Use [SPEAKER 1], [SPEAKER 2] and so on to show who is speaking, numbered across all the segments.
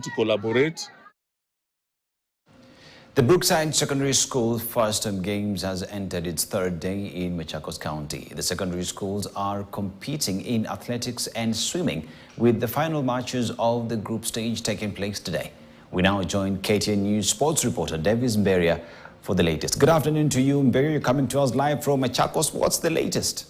[SPEAKER 1] to collaborate.
[SPEAKER 2] The Brookside Secondary School First Term Games has entered its third day in Machakos County. The secondary schools are competing in athletics and swimming, with the final matches of the group stage taking place today. We now join KTN News sports reporter Davis Mberia for the latest. Good afternoon to you, Mberia. You're coming to us live from Machakos. What's the latest?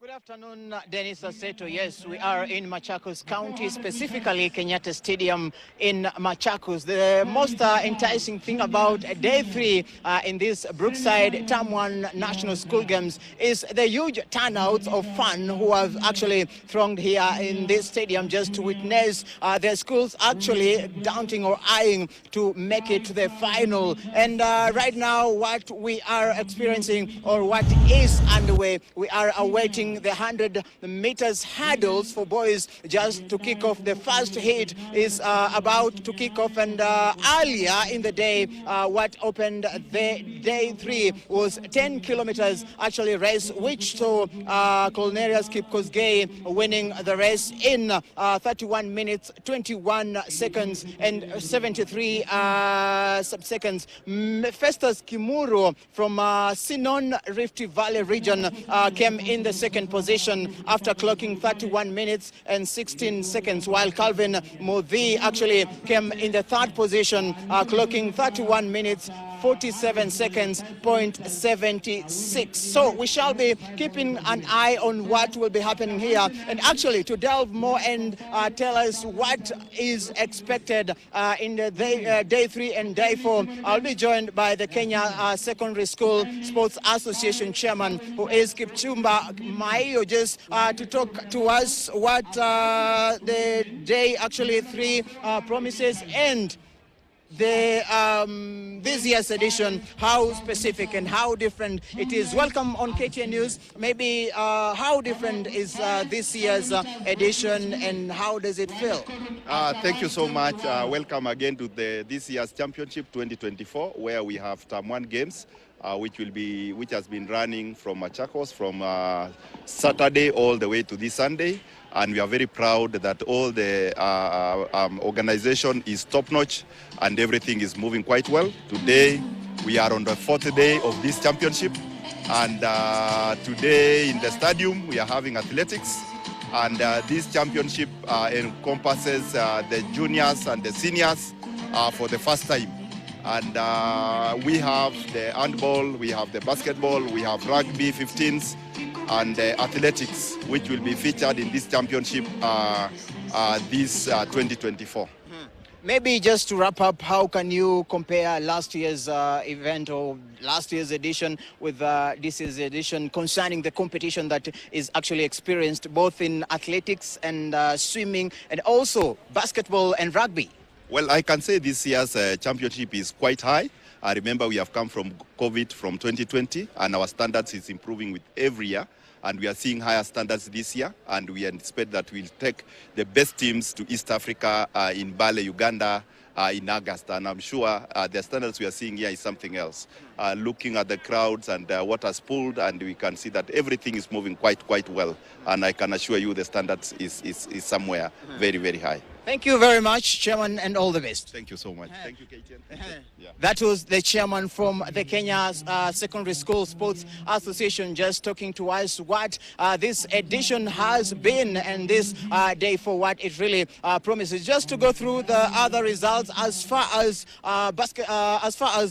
[SPEAKER 3] Good afternoon, Dennis Aseto. Yes, we are in Machakos County, specifically Kenyatta Stadium in Machakos. The most enticing thing about day three in this Brookside Term 1 National School Games is the huge turnouts of fans who have actually thronged here in this stadium just to witness their schools actually doubting or eyeing to make it to the final. And right now, what we are experiencing, or what is underway, we are awaiting the 100 meters hurdles for boys just to kick off. The first heat is about to kick off, and earlier in the day what opened the day three was 10 kilometers actually race, which saw Colnerius Kipkosgei winning the race in 31 minutes 21 seconds and 73 sub-seconds. Festus Kimuro from Sinon Rift Valley region came in the second position after clocking 31 minutes and 16 seconds, while Calvin Modhi actually came in the third position, clocking 31 minutes 47 seconds, 0.76. So we shall be keeping an eye on what will be happening here. And actually, to delve more and tell us what is expected in the day three and day four, I'll be joined by the Kenya Secondary School Sports Association Chairman, who is Kipchumba Maiyo, just to talk to us what the day actually three promises, and the this year's edition, how specific and how different it is. Welcome on KTN News. Maybe how different is this year's edition, and how does it feel?
[SPEAKER 4] Thank you so much. Welcome again to this year's championship 2024, where we have Term 1 games, which has been running from Machakos from Saturday all the way to this Sunday. And we are very proud that all the organization is top-notch and everything is moving quite well. Today, we are on the fourth day of this championship. And today in the stadium, we are having athletics. And this championship encompasses the juniors and the seniors for the first time. And we have the handball, we have the basketball, we have rugby 15s, and athletics, which will be featured in this championship this 2024.
[SPEAKER 3] Maybe just to wrap up, how can you compare last year's event or last year's edition with this year's edition concerning the competition that is actually experienced both in athletics and swimming, and also basketball and rugby?
[SPEAKER 4] Well, I can say this year's championship is quite high. I remember we have come from COVID from 2020, and our standards is improving with every year. And we are seeing higher standards this year, and we anticipate that we'll take the best teams to East Africa in Bale, Uganda, in August. And I'm sure the standards we are seeing here is something else. Looking at the crowds and what has pulled, and we can see that everything is moving quite well. And I can assure you the standards is somewhere very, very high.
[SPEAKER 3] Thank you very much, Chairman, and all the best.
[SPEAKER 4] Thank you so much. Thank you, KTN. Yeah.
[SPEAKER 3] That was the chairman from the Kenya Secondary School Sports Association, just talking to us what this edition has been, and this day for what it really promises. Just to go through the other results, as far as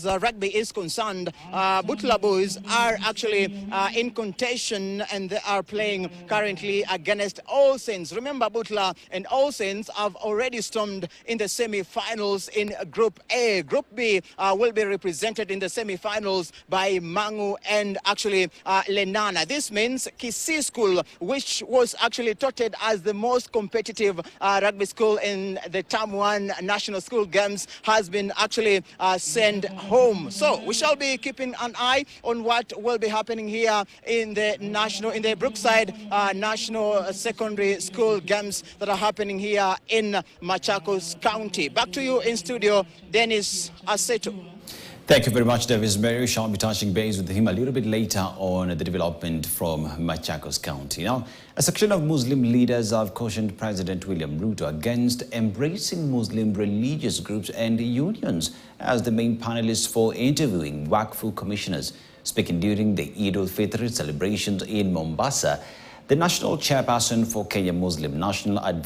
[SPEAKER 3] rugby is concerned, Butler boys are actually in contention, and they are playing currently against All Saints. Remember, Butler and All Saints have already stormed in the semi-finals in Group A. Group B will be represented in the semi-finals by Mangu and actually Lenana. This means Kisii School, which was actually touted as the most competitive rugby school in the Term 1 National School Games, has been actually sent home. So we shall be keeping an eye on what will be happening here in the Brookside National Secondary School Games that are happening here in Machakos County. Back to you in studio, Dennis Aseto.
[SPEAKER 2] Thank you very much, Davis Mary. Shall be touching base with him a little bit later on the development from Machakos County. Now, a section of Muslim leaders have cautioned President William Ruto against embracing Muslim religious groups and unions as the main panelists for interviewing Waqf commissioners. Speaking during the Eid al-Fitr celebrations in Mombasa, the national chairperson for Kenya Muslim National Advisory